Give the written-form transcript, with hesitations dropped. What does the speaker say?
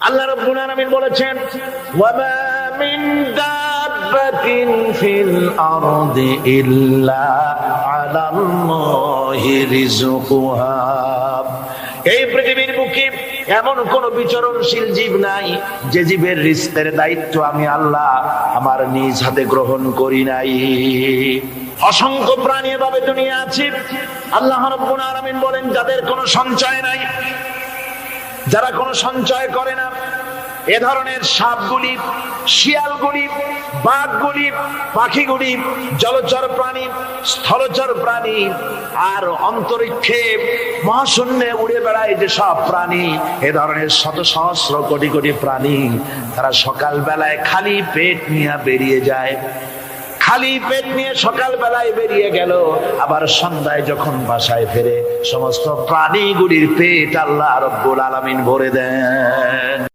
আল্লাহ রাব্বুল আলামিন বলেছেন ওয়ামা মিন দাব্বাতিন ফিল আরদি ইল্লা আলাল্লাহি রিজকুহা। এই পৃথিবীর বুকে এমন কোন বিচরণশীল জীব নাই যে জীবের রিজকের দায়িত্ব আমি আল্লাহ আমার নিজ হাতে গ্রহণ করি নাই। অসংখ্য প্রাণী এভাবে দুনিয়া আছে। আল্লাহ রাব্বুল আলামিন বলেন যাদের কোনো সঞ্চয় নাই, যারা কোনো সঞ্চয় করে না, এ ধরনের সাপগুলি, শিয়ালগুলি, বাঘগুলি, পাখিগুলি, জলচর প্রাণী, স্থলচর প্রাণী আর অন্তরিক্ষে মহাশূন্যে উড়ে বেড়ায় যে সব প্রাণী, এ ধরনের শত সহস্র কোটি কোটি প্রাণী, তারা সকাল বেলায় খালি পেট নিয়ে বেরিয়ে যায়। খালি পেট নিয়ে সকাল বেলায় বেরিয়ে গেল, আবার সন্ধ্যায় যখন বাসায় ফেরে সমস্ত প্রাণীগুলির পেট আল্লাহ রাব্বুল আলামিন ভরে দেন।